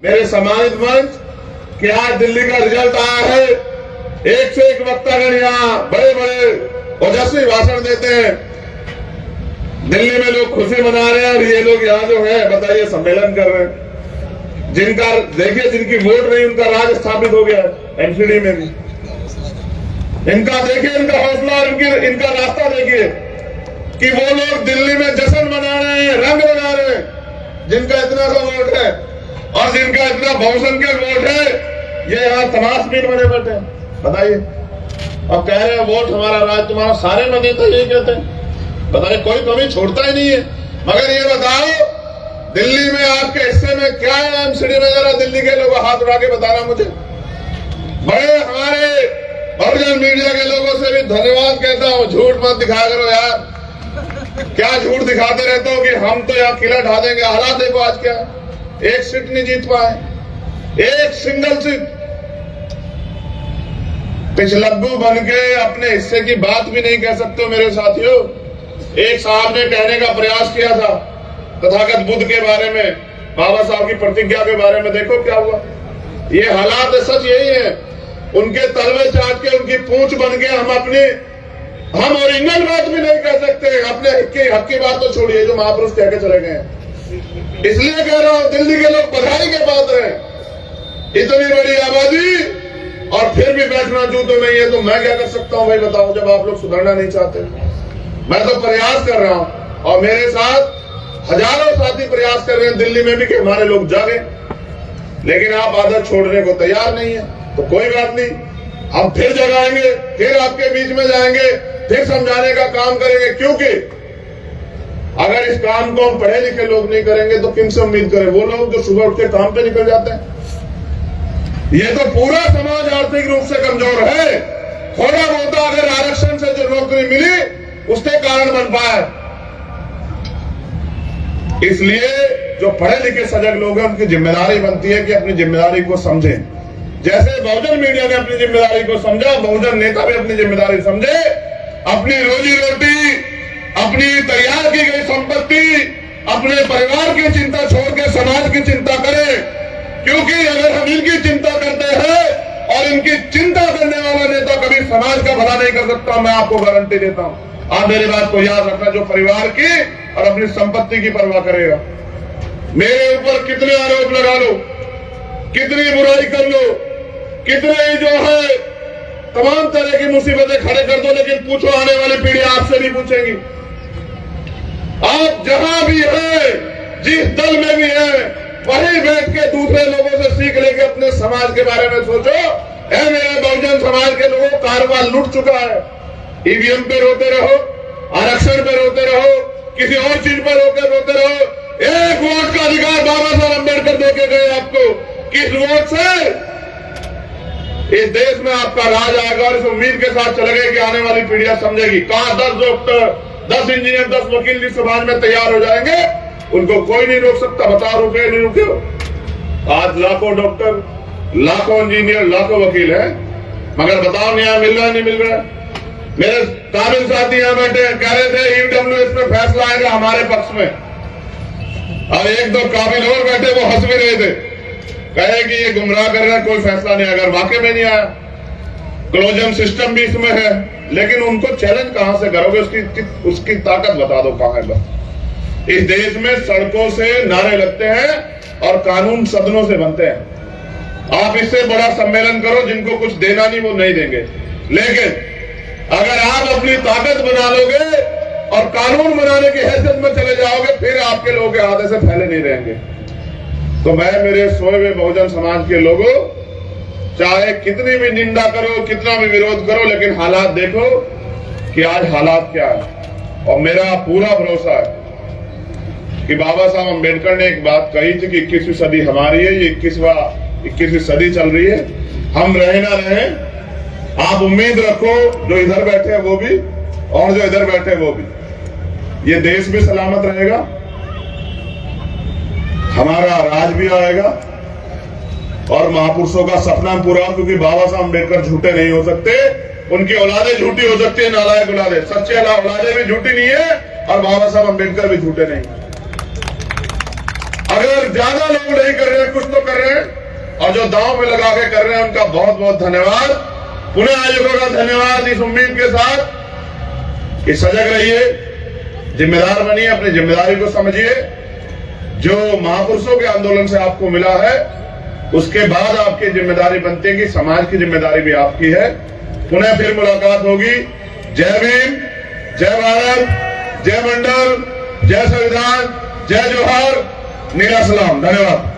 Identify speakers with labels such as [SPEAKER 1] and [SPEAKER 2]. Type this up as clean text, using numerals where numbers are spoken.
[SPEAKER 1] मेरे सम्मानित मंच कि आज दिल्ली का रिजल्ट आया है। एक से एक वक्तागण यहाँ बड़े बड़े ओजस्वी भाषण देते हैं। दिल्ली में लोग खुशी मना रहे हैं और ये लोग यहाँ जो है बताइए सम्मेलन कर रहे हैं। जिनका देखिए जिनकी वोट नहीं उनका राज स्थापित हो गया है एमसीडी में भी। इनका देखिए इनका हौसला और इनका रास्ता देखिए कि वो लोग दिल्ली में जश्न मना रहे हैं, रंग लगा रहे हैं। जिनका इतना सा वोट है और जिनका इतना बहुसंख्यक वोट है, ये यहाँ तमाशबीन बने बैठे हैं बताइए, और कह रहे हैं वोट हमारा राज तुम्हारा। सारे नेता यही कहते हैं, बताइए कोई कमी छोड़ता ही नहीं है। मगर ये बताओ दिल्ली में आपके हिस्से में क्या है एमसीडी में? जरा दिल्ली के लोग हाथ उठा के बताना मुझे। बड़े हमारे बहुजन मीडिया के लोगों से भी धन्यवाद कहता हूँ। झूठ मत दिखाया करो यार, क्या झूठ दिखाते रहते हो कि हम तो यहाँ किला ढा देंगे। हालात देखो आज क्या, एक सीट नहीं जीत पाए, एक सिंगल सीट। पिछलग्गू बन के अपने हिस्से की बात भी नहीं कह सकते हो मेरे साथियों। एक साहब ने कहने का प्रयास किया था तथागत बुद्ध के बारे में, बाबा साहब की प्रतिज्ञा के बारे में, देखो क्या हुआ। ये हालात सच यही है। उनके तलवे चाट के उनकी पूंछ बन के हम ओरिजिनल बात भी नहीं कह सकते। अपने हक की बात तो छोड़िए जो महापुरुष कह के चले गए हैं। इसलिए कह रहा हूं दिल्ली के लोग बधाई के पात्र हैं। इतनी बड़ी आबादी और फिर भी बैठना जूतों नहीं है तो मैं क्या कर सकता हूं भाई बताओ, जब आप लोग सुधरना नहीं चाहते। मैं तो प्रयास कर रहा हूं और मेरे साथ हजारों साथी प्रयास कर रहे हैं दिल्ली में भी कि हमारे लोग जागे, लेकिन आप आदत छोड़ने को तैयार नहीं है। तो कोई बात नहीं, हम फिर जगाएंगे, फिर आपके बीच में जाएंगे, फिर समझाने का काम करेंगे। क्योंकि अगर इस काम को हम पढ़े लिखे लोग नहीं करेंगे तो किन से उम्मीद करें? वो लोग जो सुबह उठ के काम पे निकल जाते हैं। ये तो पूरा समाज आर्थिक रूप से कमजोर है। थोड़ा बहुत अगर आरक्षण से जो नौकरी मिली उसके कारण बन पाए। इसलिए जो पढ़े लिखे सजग लोग हैं उनकी जिम्मेदारी बनती है कि अपनी जिम्मेदारी को समझें। जैसे बहुजन मीडिया ने अपनी जिम्मेदारी को समझा, बहुजन नेता भी अपनी जिम्मेदारी समझे। अपनी रोजी रोटी, अपनी तैयार की गई संपत्ति, अपने परिवार की चिंता छोड़ के समाज की चिंता करें। क्योंकि अगर हम इनकी चिंता करते हैं और इनकी चिंता करने वाला नेता कभी समाज का भला नहीं कर सकता, मैं आपको गारंटी देता हूं। आप मेरी बात को याद रखना, जो परिवार की और अपनी संपत्ति की परवाह करेगा। मेरे ऊपर कितने आरोप लगा लो, कितनी बुराई कर लो, कितने जो है तमाम तरह की मुसीबतें खड़े कर दो, लेकिन पूछो आने वाली पीढ़ी आपसे नहीं पूछेगी। आप जहां भी है, जिस दल में भी है, वहीं बैठ के दूसरे लोगों से सीख लेके अपने समाज के बारे में सोचो। मेरे बहुजन समाज के लोगों कारवां लूट चुका है। ईवीएम पे रोते रहो, आरक्षण पे रोते रहो, किसी और चीज पर रोते रहो। एक वोट का अधिकार बाबा साहब अम्बेडकर देके गए आपको। किस वोट से इस देश में आपका राज आएगा और इस उम्मीद के साथ चले गए कि आने वाली पीढ़ियां समझेगी। कहां 10 डॉक्टर, 10 इंजीनियर, 10 वकील जिस समाज में तैयार हो जाएंगे उनको कोई नहीं रोक सकता। बताओ रुके नहीं रुके? आज लाखों डॉक्टर, लाखों इंजीनियर, लाखों वकील हैं, मगर बताओ न्याय मिल रहा है नहीं मिल रहा है? मेरे काबिल साथी यहाँ बैठे हैं, कह रहे थे ईडब्ल्यूएस में फैसला आएगा हमारे पक्ष में। अब एक दो काबिल और बैठे वो हंस भी रहे थे, कहे कि ये गुमराह कर रहे हैं, कोई फैसला नहीं। अगर वाकई में नहीं आया, क्लोजन सिस्टम भी इसमें है, लेकिन उनको चैलेंज कहां से करोगे? उसकी ताकत बता दो कहां है। बस इस देश में सड़कों से नारे लगते हैं और कानून सदनों से बनते हैं। आप इससे बड़ा सम्मेलन करो, जिनको कुछ देना नहीं वो नहीं देंगे। लेकिन अगर आप अपनी ताकत बना लोगे और कानून बनाने की हैसियत में चले जाओगे, फिर आपके लोग आधे से फैले नहीं रहेंगे। तो मैं मेरे सोए हुए बहुजन समाज के लोगों, चाहे कितनी भी निंदा करो, कितना भी विरोध करो, लेकिन हालात देखो कि आज हालात क्या है। और मेरा पूरा भरोसा है कि बाबा साहब अम्बेडकर ने एक बात कही थी कि 21वीं सदी हमारी है, ये 21वीं सदी चल रही है। हम रहे ना रहे, आप उम्मीद रखो जो इधर बैठे हैं वो भी और जो इधर बैठे हैं वो भी, ये देश भी सलामत रहेगा, हमारा राज भी आएगा और महापुरुषों का सपना पूरा। क्योंकि बाबा साहब अम्बेडकर झूठे नहीं हो सकते, उनकी औलादे झूठी हो सकती है, नालायक औलादे। सच्चे औलादे भी झूठी नहीं है और बाबा साहब अम्बेडकर भी झूठे नहीं। अगर ज्यादा लोग नहीं कर रहे हैं, कुछ तो कर रहे हैं, और जो दांव में लगा के कर रहे हैं उनका बहुत बहुत धन्यवाद। पुनः आयोगों का धन्यवाद इस उम्मीद के साथ कि सजग रहिए, जिम्मेदार बनिए, अपनी जिम्मेदारी को समझिए। जो महापुरुषों के आंदोलन से आपको मिला है उसके बाद आपकी जिम्मेदारी बनती है कि समाज की जिम्मेदारी भी आपकी है। पुनः फिर मुलाकात होगी। जय भीम, जय भारत, जय मंडल, जय संविधान, जय जोहार, नीला सलाम। धन्यवाद।